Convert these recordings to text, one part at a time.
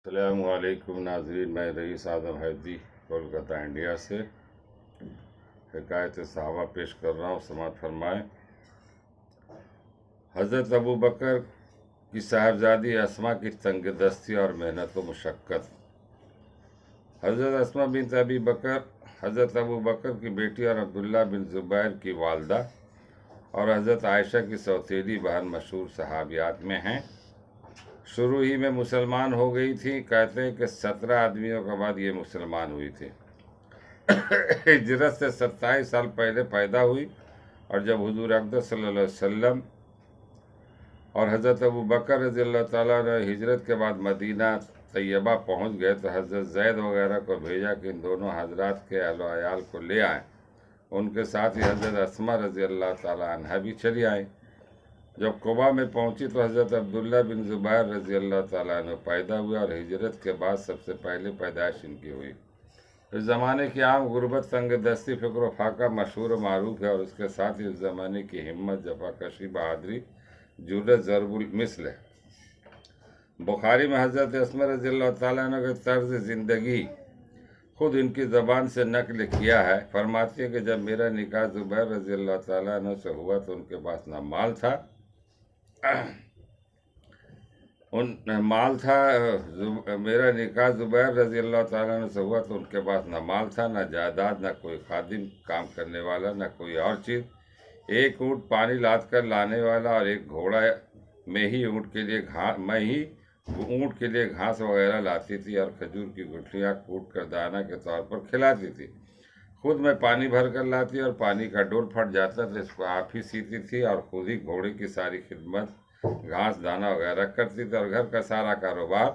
अस्सलामुअलैकुम नाज़रीन, मैं रईस आज़म हैदी कोलकाता इंडिया से हिकायत सहाबा पेश कर रहा हूँ। समाअत फरमाएँ। हज़रत अबू बकर की साहबजादी अस्मा की तंगदस्ती और मेहनत व मुशक्क़त। हज़रत अस्मा बिन अबी बकर हज़रत अबू बकर की बेटी और अब्दुल्ला बिन ज़ुबैर की वालदा और हज़रत आयशा की सौतेली बहन मशहूर सहाबियात में हैं। शुरू ही में मुसलमान हो गई थी। कहते हैं कि 17 आदमियों के बाद ये मुसलमान हुई थी। हिजरत से 27 साल पहले पैदा हुई और जब हुजूर अक़दस सल्लल्लाहु अलैहि वसल्लम और हज़रत अबू बकर रज़ियल्लाहु ताला अन्हु हिजरत के बाद मदीना तैयबा पहुंच गए तो हज़रत ज़ैद वगैरह को भेजा कि इन दोनों हजरात के अहल व अयाल को ले आएँ। उनके साथ ही हज़रत अस्मा रज़ियल्लाहु ताला अन्हा भी चली आई। जब कुबा में पहुंची तो हज़रत अब्दुल्ला बिन ज़ुबैर रज़ियल्लाहु ताला अन्हु पैदा हुए और हिजरत के बाद सबसे पहले पैदाइश इनकी हुई। इस ज़माने की आम गुर्बत, तंगदस्ती, फ़िक्र व फाका मशहूर व मारूफ है और उसके साथ ही इस ज़माने की हिम्मत, जफ़ाकशी, बहादुरी, जुर्रत ज़रबुल मिस्ल है। बुखारी में हज़रत अस्मा रज़ियल्लाहु ताला अन्हा के तर्ज़ ज़िंदगी खुद इनकी ज़बान से नकल किया है। फरमाती है कि जब मेरा निकाह ज़ुबैर रज़ियल्लाहु ताला अन्हु से हुआ तो उनके पास ना माल था मेरा निकाह ज़ुबैर रज़ियल्लाहु ताला अन्हु से हुआ तो उनके पास ना माल था, ना जायदाद, ना कोई खादिम काम करने वाला, ना कोई और चीज़। एक ऊँट पानी लाद कर लाने वाला और एक घोड़ा मैं ही ऊँट के लिए घास वगैरह लाती थी और खजूर की गुठलियाँ कूट कर दाना के तौर पर खिलाती थी। खुद मैं पानी भर कर लाती और पानी का डोल फट जाता तो इसको आप ही सीती थी और खुद ही घोड़े की सारी खिदमत, घास दाना वगैरह करती थी और घर का सारा कारोबार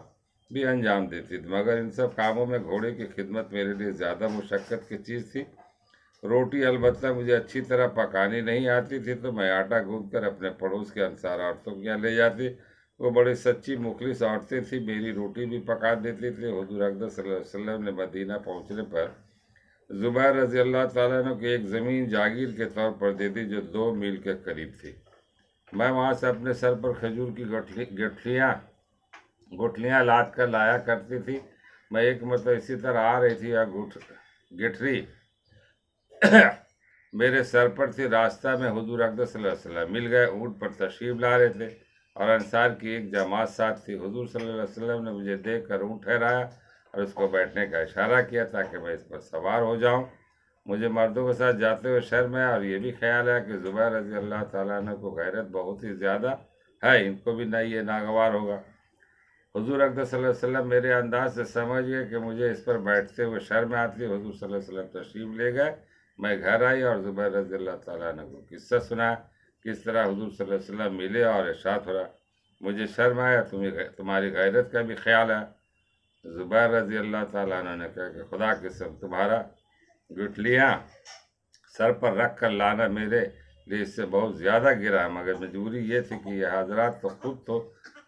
भी अंजाम देती थी। मगर इन सब कामों में घोड़े की खिदमत मेरे लिए ज़्यादा मुशक्क़त की चीज़ थी। रोटी अलबत्ता मुझे अच्छी तरह पकानी नहीं आती थी तो मैं आटा गूँथ कर अपने पड़ोस के अंसार औरतों के यहाँ ले जाती। वो बड़ी सच्ची मुखलिस औरतें थी, मेरी रोटी भी पका देती थी। हुज़ूर अक़दस सल्लल्लाहु अलैहि वसल्लम ने मदीना पहुँचने पर ज़ुबैर रज़ियल्लाहु ताला अन्हु की एक ज़मीन जागीर के तौर पर दे दी जो 2 मील के करीब थी। मैं वहाँ से अपने सर पर खजूर की गुठलियाँ लाद कर लाया करती थी। मैं एक मतलब इसी तरह आ रही थी या गिठरी मेरे सर पर थी। रास्ता में हुज़ूर अक़दस सल्लल्लाहु अलैहि वसल्लम मिल गए, ऊँट पर तशरीफ़ ला रहे थे और अंसार की एक जमात साथ थी। हुज़ूर सल्लल्लाहु अलैहि वसल्लम ने मुझे देख कर ऊँट ठहराया और उसको बैठने का इशारा किया ताकि मैं इस पर सवार हो जाऊँ। मुझे मर्दों के साथ जाते हुए शर्म है और ये भी ख्याल है कि ज़ुबैर रज़ियल्लाहु ताला अन्हु को गैरत बहुत ही ज़्यादा है, इनको भी नहीं ये नागवार होगा। हुज़ूर अक़दस सल्लल्लाहु अलैहि वसल्लम मेरे अंदाज से समझ गए कि मुझे इस पर बैठते हुए शर्म आती है। हुज़ूर सल्लल्लाहु अलैहि वसल्लम तशरीफ़ ले गए। मैं घर आई और ज़ुबैर रज़ियल्लाहु ताला अन्हु को किस्सा सुनाया, किस तरह हुज़ूर सल्लल्लाहु अलैहि वसल्लम मिले और इरशाद हो रहा, मुझे शर्म आया, तुम्हारी गैरत का भी ख्याल है। ज़ुबैर रज़ियल्लाहु ताला अन्हु ने कहा कि खुदा की कसम, तुम्हारा गुठलियाँ सर पर रख कर लाना मेरे लिए इससे बहुत ज़्यादा गिरा है। मगर मजबूरी ये थी कि ये हजरात तो खुद तो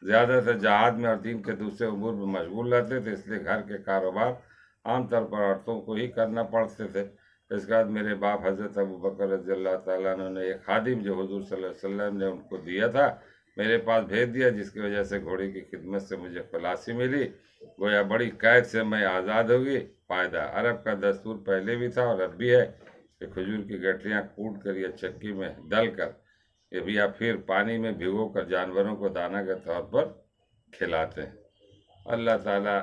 ज़्यादातर जहाद में और दीन के दूसरे उमूर में मशगूल रहते थे, इसलिए घर के कारोबार आमतौर पर औरतों को ही करना पड़ते थे। इसके बाद मेरे बाप हज़रत अबू बकर रज़ियल्लाहु ताला अन्हु ने एक खादिम जो हुज़ूर सल्लल्लाहु अलैहि वसल्लम ने उनको दिया था मेरे पास भेज दिया, जिसकी वजह से घोड़े की खिदमत से मुझे खलासी मिली। गोया बड़ी कैद से मैं आज़ाद होगी। फ़ायदा, अरब का दस्तूर पहले भी था और अब भी है कि खजूर की गठरियाँ कूट कर या चक्की में डल कर या फिर पानी में भिगो कर जानवरों को दाना के तौर पर खिलाते हैं। अल्लाह ताला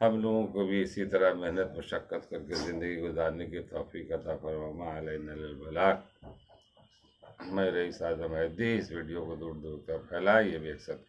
हम लोगों को भी इसी तरह मेहनत मुशक्क़त करके ज़िंदगी गुजारने की तौफ़ीक़ अता फरमाए। मा अलैना इल्लल बलाग। मैं रईस आज़म हैदी। इस वीडियो को दूर दूर तक फैलाए, ये भी एक सदका